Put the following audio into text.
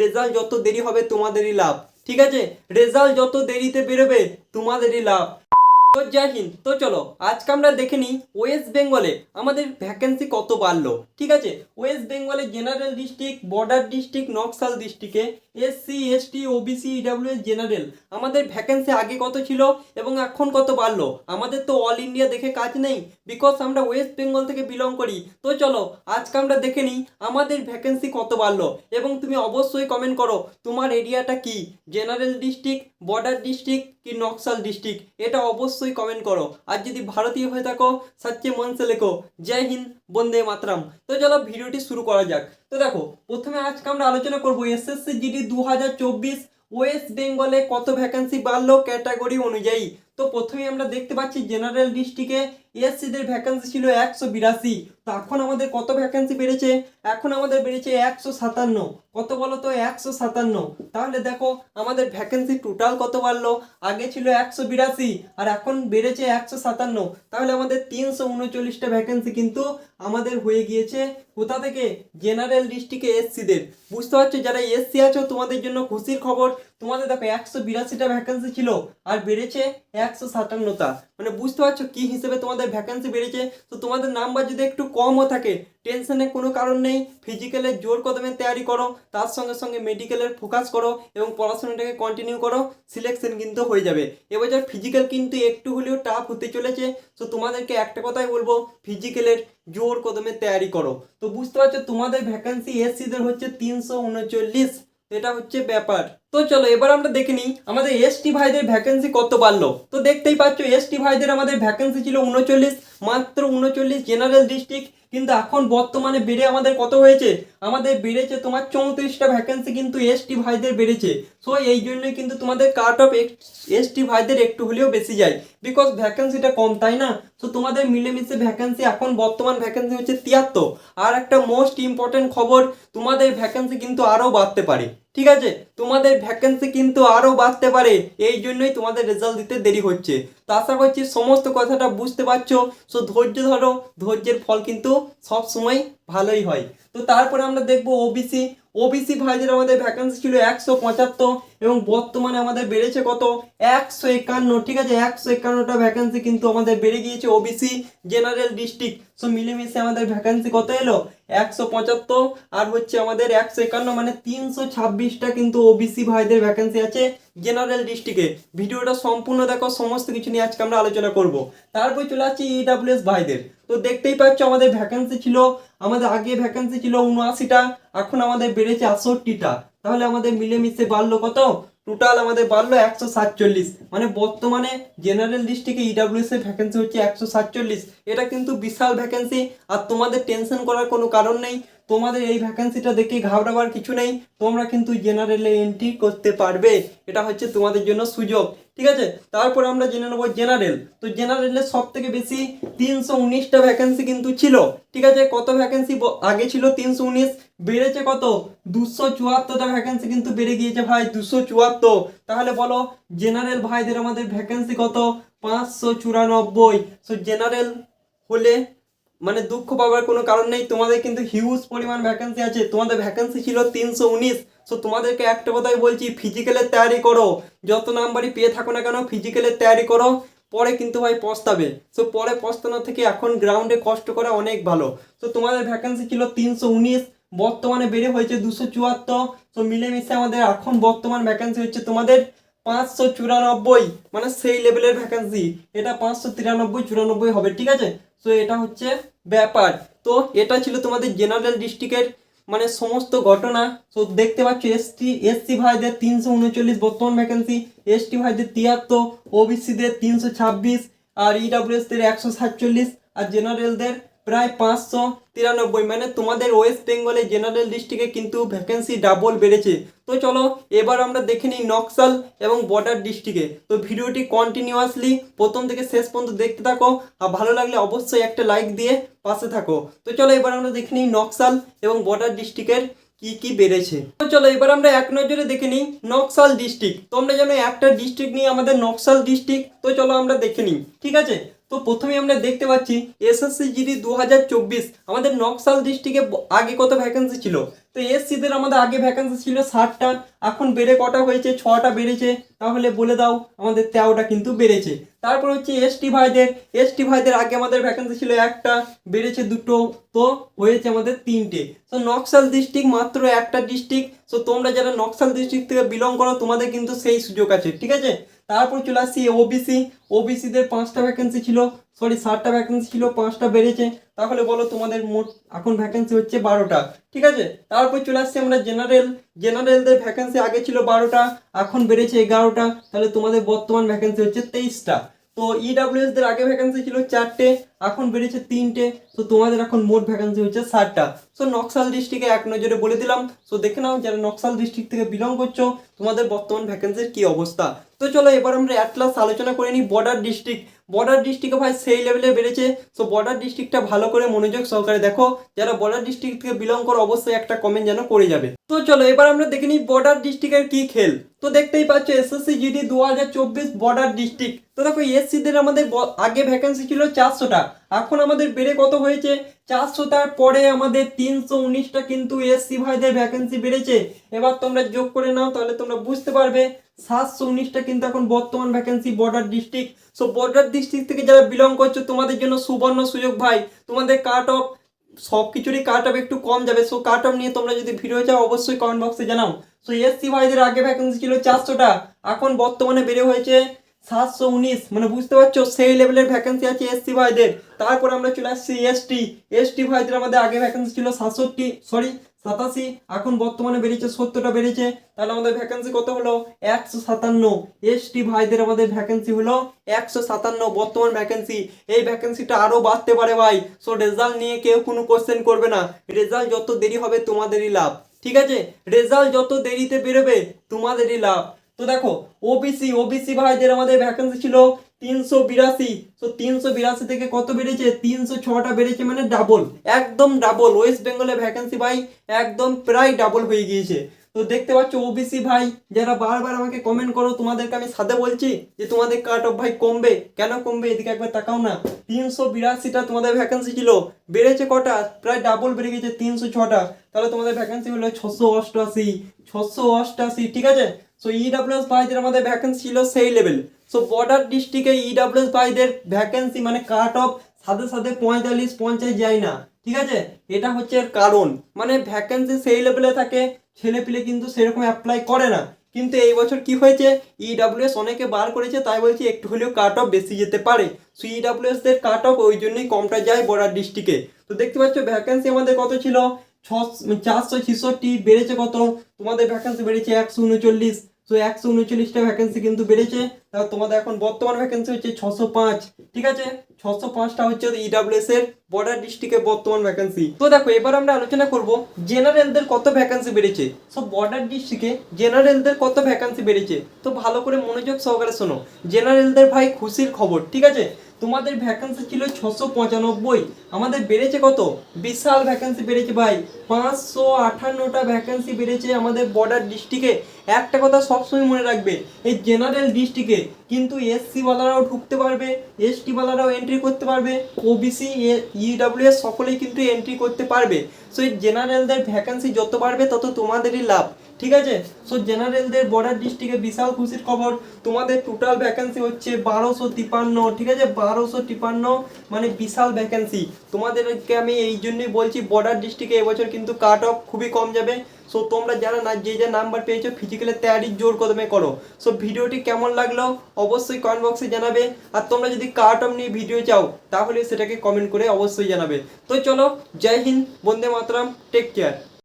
Result যত দেরি হবে তোমাদেরই লাভ। ঠিক আছে, রেজাল্ট যত দেরিতে বেরোবে তোমাদেরই লাভ। তো জয় হিন্দ। তো চলো আজকে আমরা দেখে নিই ওয়েস্ট বেঙ্গলে আমাদের ভ্যাকেন্সি কত বাড়লো। ঠিক আছে, ওয়েস্ট বেঙ্গলে general district, border district, Naxal ডিস্ট্রিক্টে SC ST OBC EWS general আমাদের ভ্যাকেন্সি আগে কত ছিল এবং এখন কত বাড়লো। আমাদের তো অল ইন্ডিয়া দেখে কাজ নেই, বিকজ আমরা ওয়েস্ট বেঙ্গল থেকে বিলং করি। তো চলো আজকে আমরা দেখে নিই আমাদের ভ্যাকেন্সি কত বাড়লো এবং তুমি অবশ্যই কমেন্ট করো তোমার এরিয়াটা কি, জেনারেল ডিস্ট্রিক্ট, বর্ডার ডিস্ট্রিক্ট কি নকশাল ডিস্ট্রিক্ট, এটা অবশ্যই কমেন্ট করো। আর যদি ভারতীয় হয়ে থাকো সচ্চে মন সে লেখো জয় হিন্দ, বন্দে মাতরম। তো চলো ভিডিওটি শুরু করা যাক। তো দেখো প্রথমে আজকে আমরা আলোচনা করবো এসএসসি জিডি 2024 ওয়েস্ট বেঙ্গলে কত ভ্যাকেন্সি বাড়লো ক্যাটাগরি অনুযায়ী। তো প্রথমে আমরা দেখতে পাচ্ছি জেনারেল ডিস্ট্রিক্টে এসসিদের ভ্যাকেন্সি ছিল 182। তো এখন আমাদের কত ভ্যাকেন্সি বেড়েছে? এখন আমাদের বেড়েছে 157। কত বলো তো? 157। তাহলে দেখো আমাদের ভ্যাকেন্সি টোটাল কত বাড়লো, আগে ছিল 182 আর এখন বেড়েছে 157। তাহলে আমাদের 339টা ভ্যাকেন্সি কিন্তু আমাদের হয়ে গিয়েছে কোথা থেকে? জেনারেল ডিস্ট্রিক্টে এসসিদের। বুঝতে পারছো যারা এসসি আছো তোমাদের জন্য খুশির খবর, তোমাদের দেখো 182টা ভ্যাকেন্সি ছিল আর বেড়েছে 157টা। মানে বুঝতে পারছো কি হিসেবে তোমাদের ভ্যাকেন্সি বেড়েছে। তো তোমাদের নাম্বার যদি একটু কমও থাকে টেনশনের কোনো কারণ নেই, ফিজিক্যালের জোর কদমে তৈরি করো, তার সঙ্গে সঙ্গে মেডিকেলের ফোকাস করো এবং পড়াশোনাটাকে কন্টিনিউ করো, সিলেকশন কিন্তু হয়ে যাবে। এবছর ফিজিক্যাল কিন্তু একটু হলেও টাফ হতে চলেছে। তো তোমাদেরকে একটা কথাই বলবো, ফিজিক্যালের জোর কদমে তৈরি করো। তো বুঝতে পারছো তোমাদের ভ্যাকেন্সি এসসিদের হচ্ছে 339, এটা হচ্ছে ব্যাপার। তো চলো এবার আমরা দেখে নিই আমাদের এসটি ভাইদের ভ্যাকেন্সি কত বাড়লো। তো দেখতেই পাচ্ছ এসটি ভাইদের আমাদের ভ্যাকেন্সি ছিল 39, মাত্র 39 জেনারেল ডিস্ট্রিক্ট। কিন্তু এখন বর্তমানে বেড়ে আমাদের কত হয়েছে? আমাদের বেড়েছে তোমার 34টা ভ্যাকেন্সি কিন্তু এসটি ভাইদের বেড়েছে। সো এই জন্যই কিন্তু তোমাদের কাট অফ এসটি ভাইদের একটু হলেও বেশি যায়, বিকজ ভ্যাকেন্সিটা কম, তাই না? তো তোমাদের মিলেমিশে ভ্যাকেন্সি এখন বর্তমান ভ্যাকেন্সি হচ্ছে 73। আর একটা মোস্ট ইম্পর্টেন্ট খবর, তোমাদের ভ্যাকেন্সি কিন্তু আরও বাড়তে পারে। ঠিক আছে, তোমাদের ভ্যাকেন্সি কিন্তু আরও বাড়তে পারে, এই জন্যই তোমাদের রেজাল্ট দিতে দেরি হচ্ছে। তো আশা করছি সমস্ত কথাটা বুঝতে পারছো। সো ধৈর্য ধরো, ধৈর্যের ফল কিন্তু সব সময় ভালোই হয়। তো তারপরে আমরা দেখবো ওবিসি। ওবিসি ভাইদের আমাদের ভ্যাকেন্সি ছিল 175 এবং বর্তমানে আমাদের বেড়েছে কত? 151। ঠিক আছে, 151টা ভ্যাকেন্সি কিন্তু আমাদের বেড়ে গিয়েছে ওবিসি জেনারেল ডিস্ট্রিক্ট। সো মিলেমিশে আমাদের ভ্যাকেন্সি কত এলো? 175 আর হচ্ছে আমাদের 151, মানে 326টা কিন্তু ওবিসি ভাইদের ভ্যাকেন্সি আছে জেনারেল ডিস্ট্রিক্টে। ভিডিওটা সম্পূর্ণ দেখো, সমস্ত কিছু নিয়ে আজকে আমরা আলোচনা করব। তারপর চলে আসছি ইডাব্লিউএস ভাইদের। তো দেখতেই পাচ্ছ আমাদের ভ্যাকেন্সি ছিল, আমাদের আগে ভ্যাকেন্সি ছিল 79টা, এখন আমাদের বেড়েছে 68টা। তাহলে আমাদের মিলেমিশে বাড়লো কত? টোটাল আমাদের বাড়লো 147। মানে বর্তমানে জেনারেল ডিস্ট্রিক্টে ইডাব্লিউএস এর ভ্যাকেন্সি হচ্ছে 147। এটা কিন্তু বিশাল ভ্যাকেন্সি আর তোমাদের টেনশন করার কোনো কারণ নেই। তোমাদের এই ভ্যাকেন্সিটা দেখে ঘাবড়াবার কিছু নেই, তোমরা কিন্তু জেনারেলে এন্ট্রি করতে পারবে। এটা হচ্ছে তোমাদের জন্য সুযোগ। ঠিক আছে, তারপর আমরা জেনে নেবো জেনারেল। তো জেনারেলে সব থেকে বেশি 319টা ভ্যাকেন্সি কিন্তু ছিল। ঠিক আছে, কত ভ্যাকেন্সি আগে ছিল? 319, বেড়েছে কত? 274টা ভ্যাকেন্সি কিন্তু বেড়ে গিয়েছে ভাই, 274। তাহলে বলো জেনারেল ভাইদের আমাদের ভ্যাকেন্সি কত? 594। সো জেনারেল হলে মানে দুঃখ পাওয়ার কোনো কারণ নেই, তোমাদের কিন্তু হিউজ পরিমাণ ভ্যাকেন্সি আছে। তোমাদের ভ্যাকেন্সি ছিল 319। সো তোমাদেরকে একটা কথাই বলছি, ফিজিক্যালের তৈরি করো, যত নাম্বারই পেয়ে থাকো না কেন ফিজিক্যালের তৈরি করো, পরে কিন্তু ভাই পস্তাবে। সো পরে পস্তানো থেকে এখন গ্রাউন্ডে কষ্ট করা অনেক ভালো। তো তোমাদের ভ্যাকেন্সি ছিল 319, বর্তমানে বেড়ে হয়েছে 274। তো মিলেমিশে আমাদের এখন বর্তমান ভ্যাকেন্সি হচ্ছে তোমাদের 594, মানে সেই লেভেলের ভ্যাকেন্সি। এটা 593 94 হবে। ঠিক আছে, তো এটা হচ্ছে ব্যাপার। তো এটা ছিল তোমাদের জেনারেল ডিস্ট্রিক্টের মানে সমস্ত ঘটনা। তো দেখতে পাচ্ছ এসসি ভাইদের 339 বর্তমান ভ্যাকেন্সি, এসটি ভাইদের 73, ওবিসিদের 326 আর ইডাব্লিউএসদের 147 আর জেনারেলদের প্রায় 593। মানে তোমাদের ওয়েস্ট বেঙ্গলে জেনারেল ডিস্ট্রিক্টে কিন্তু ভ্যাকেন্সি ডাবল বেড়েছে। তো চলো এবার আমরা দেখে নিই নকশাল এবং বর্ডার ডিস্ট্রিক্টে। তো ভিডিওটি কন্টিনিউয়াসলি প্রথম থেকে শেষ পর্যন্ত দেখতে থাকো, আর ভালো লাগলে অবশ্যই একটা লাইক দিয়ে পাশে থাকো। তো চলো এবার আমরা দেখে নিই নকশাল এবং বর্ডার ডিস্ট্রিক্টের কি কি বেড়েছে। তো চলো এবার আমরা এক নজরে দেখে নিই নকশাল ডিস্ট্রিক্ট। তোমরা জানো একটা ডিস্ট্রিক্ট নিয়ে আমাদের নকশাল ডিস্ট্রিক্ট। তো চলো আমরা দেখে নিই। ঠিক আছে, তো প্রথমে আমরা দেখতে পাচ্ছি এসএসসি জিডি 2024 আমাদের নকশাল ডিস্ট্রিক্টে আগে কত ভ্যাকেন্সি ছিল? তো এসসিদের আমাদের আগে ভ্যাকেন্সি ছিল 60টা, এখন বেড়ে কটা হয়েছে? 6টা বেড়েছে। তাহলে বলে দাও, আমাদের 13টা কিন্তু বেড়েছে। তারপর হচ্ছে এসটি ভাইদের আগে আমাদের ভ্যাকেন্সি ছিল একটা, বেড়েছে দুটো, তো হয়েছে আমাদের 3টে। তো নকশাল ডিস্ট্রিক্ট মাত্র একটা ডিস্ট্রিক্ট। সো তোমরা যারা নকশাল ডিস্ট্রিক্ট থেকে বিলং করো তোমাদের কিন্তু সেই সুযোগ আছে, ঠিক আছে। তারপর চলে আসছি ওবিসিদের 5টা ভ্যাকেন্সি ছিল, সরি 60টা ভ্যাকেন্সি ছিল, 5টা বেড়েছে। তাহলে বলো তোমাদের মোট এখন ভ্যাকেন্সি হচ্ছে 12টা, ঠিক আছে। তারপর চলে আসছি আমরা জেনারেলদের ভ্যাকেন্সি আগে ছিল 12টা, এখন বেড়েছে 11টা। তাহলে তোমাদের বর্তমান ভ্যাকেন্সি হচ্ছে 23টা। তো ইডাব্লিউএসদের আগে ভ্যাকেন্সি ছিল 4টে, এখন বেড়েছে 3টে। তো তোমাদের এখন মোট ভ্যাকেন্সি হচ্ছে 60টা। সো নকশাল ডিস্ট্রিক্টে এক নজরে বলে দিলাম। সো দেখে নাও যারা নকশাল ডিস্ট্রিক্ট থেকে বিলং করছো তোমাদের বর্তমান ভ্যাকেন্সির কি অবস্থা। তো চলো এবার আমরা অ্যাটলাস আলোচনা করে নিই বর্ডার ডিস্ট্রিক্টে ভাই সেই লেভেলে বেড়েছে। সো বর্ডার ডিস্ট্রিক্টটা ভালো করে মনোযোগ সহকারে দেখো, যারা বর্ডার ডিস্ট্রিক্ট থেকে বিলং করো অবশ্যই একটা কমেন্ট যেন করে যাবে। তো চলো এবার আমরা দেখে নিই বর্ডার ডিস্ট্রিক্টের কি খেল। তো দেখতেই পাচ্ছ এসএসসি জিডি 2024 বর্ডার ডিস্ট্রিক্ট। তো দেখো এসসিদের আমাদের আগে ভ্যাকেন্সি ছিল 400টা, এখন আমাদের বেড়ে কত হয়েছে? 400টার পরে আমাদের 319টা কিন্তু এসসি ভাইদের ভ্যাকেন্সি বেড়েছে। এবার তোমরা যোগ করে নাও, তাহলে তোমরা বুঝতে পারবে 719টা কিন্তু এখন বর্তমান vacancy border district. So border district থেকে যারা বিলং করছো তোমাদের জন্য সুবর্ণ সুযোগ ভাই। তোমাদের কাট অফ সব কিছুরই কাট অফ একটু কম যাবে। সো কাট অফ নিয়ে তোমরা যদি ভিডিও চাও অবশ্যই কমেন্ট বক্সে জানাও। সো এসসি ভাইদের আগে ভ্যাকেন্সি ছিল 400টা, এখন বর্তমানে বেড়ে হয়েছে 719, মানে বুঝতে পারছো সেই লেভেলের ভ্যাকেন্সি আছে এসসি ভাইদের। তারপর আমরা চলে আসছি এসটি ভাইদের আমাদের আগে ভ্যাকেন্সি ছিল 87, এখন বর্তমানে বেড়েছে 70টা বেড়েছে। তাহলে আমাদের ভ্যাকেন্সি কত হলো? 157। এসটি ভাইদের আমাদের ভ্যাকেন্সি হলো 157 বর্তমান ভ্যাকেন্সি। এই ভ্যাকেন্সিটা আরো বাড়তে পারে ভাই। সো রেজাল্ট নিয়ে কেউ কোনো কোশ্চেন করবে না, রেজাল্ট যত দেরি হবে তোমাদেরই লাভ, ঠিক আছে। রেজাল্ট যত দেরিতে বেরোবে তোমাদেরই লাভ। তো দেখো ওবিসি ভাইদের আমাদের ভ্যাকেন্সি ছিল 382। তো 382 থেকে কত বেড়েছে? 306টা বেড়েছে, মানে ডাবল, একদম ডাবল। ওয়েস্ট বেঙ্গলে ভ্যাকেন্সি ভাই একদম প্রায় ডাবল হয়ে গিয়েছে। তো দেখতে পাচ্ছ ওবিসি ভাই যারা বারবার আমাকে কমেন্ট করো, তোমাদেরকে আমি সাথে বলছি যে তোমাদের কাট অফ ভাই কমবে, কেন কমবে এদিকে একবার তাকাও না। 382টা তোমাদের ভ্যাকেন্সি ছিল, বেড়েছে কটা? প্রায় ডাবল বেড়ে গেছে, 306টা। তাহলে তোমাদের ভ্যাকেন্সি হলো 688, ঠিক আছে। সো ইডাব্লিউএস ভাইদের আমাদের ভ্যাকেন্সি ছিল সেই লেভেল। সো বর্ডার ডিস্ট্রিক্টে ইডাব্লিউএস ভাইদের ভ্যাকেন্সি মানে কাট অফ সাথে 45-50 যায় না, ঠিক আছে। এটা হচ্ছে এর কারণ, মানে ভ্যাকেন্সি সেই লেভেলে থাকে, ছেলে পিলে কিন্তু সেরকম অ্যাপ্লাই করে না। কিন্তু এই বছর কি হয়েছে, ইডাব্লিউএস অনেকে বার করেছে, তাই বলছি একটু হলেও কাট অফ বেশি যেতে পারে। সো ইডাব্লিউএস দের কাট অফ ওই জন্যই কমটা যায় বর্ডার ডিস্ট্রিক্টে। তো দেখতে পাচ্ছ ভ্যাকেন্সি আমাদের কত ছিল? 466, বেড়েছে কত? তোমাদের ভ্যাকেন্সি বেড়েছে 139। সো 139টা ভ্যাকেন্সি কিন্তু বেড়েছে। তাহলে তোমাদের এখন বর্তমান ভ্যাকেন্সি হচ্ছে 605, ঠিক আছে। 605টা হচ্ছে ইডাব্লিউএস এর বর্ডার ডিস্ট্রিক্টে বর্তমান ভ্যাকেন্সি। তো দেখো এবার আমরা আলোচনা করব জেনারেলদের কত ভ্যাকেন্সি বেড়েছে। সো বর্ডার ডিস্ট্রিক্টে জেনারেলদের কত ভ্যাকেন্সি বেড়েছে, তো ভালো করে মনোযোগ সহকারে শোনো। জেনারেলদের ভাই খুশির খবর, ঠিক আছে। তোমাদের ভ্যাকেন্সি ছিল 695, আমাদের বেড়েছে কত? বিশাল ভ্যাকেন্সি বেড়েছে ভাই, 558টা ভ্যাকেন্সি বেড়েছে আমাদের বর্ডার ডিস্ট্রিক্টে। একটা কথা সবসময় মনে রাখবে, এই জেনারেল ডিস্ট্রিক্টে কিন্তু এসসি ওয়ালারাও ঢুকতে পারবে, এসটি ওয়ালারাও এন্ট্রি করতে পারবে, ওবিসি ইডাব্লিউএস সকলেই কিন্তু এন্ট্রি করতে পারবে। সো এই জেনারেলদের ভ্যাকেন্সি যত বাড়বে তত তোমাদেরই লাভ, ঠিক আছে। সো জেনারেলদের বর্ডার ডিস্ট্রিক্টে বিশাল খুশির খবর, তোমাদের টোটাল ভ্যাকেন্সি হচ্ছে 1253, ঠিক আছে। 1253 মানে বিশাল ভ্যাকেন্সি। তোমাদেরকে আমি এই জন্যই বলছি বর্ডার ডিস্ট্রিক্টে এবছর কিন্তু কাট অফ খুবই কম যাবে। সো তোমরা যারা না যে নাম্বার পেয়েছো ফিজিক্যালের তৈরি জোর কদমে করো। সো ভিডিওটি কেমন লাগলো অবশ্যই কমেন্ট বক্সে জানাবে। আর তোমরা যদি কাট অফ নিয়ে ভিডিও চাও তাহলে সেটাকে কমেন্ট করে অবশ্যই জানাবে। তো চলো, জয় হিন্দ, বন্দে মাতরম, টেক কেয়ার।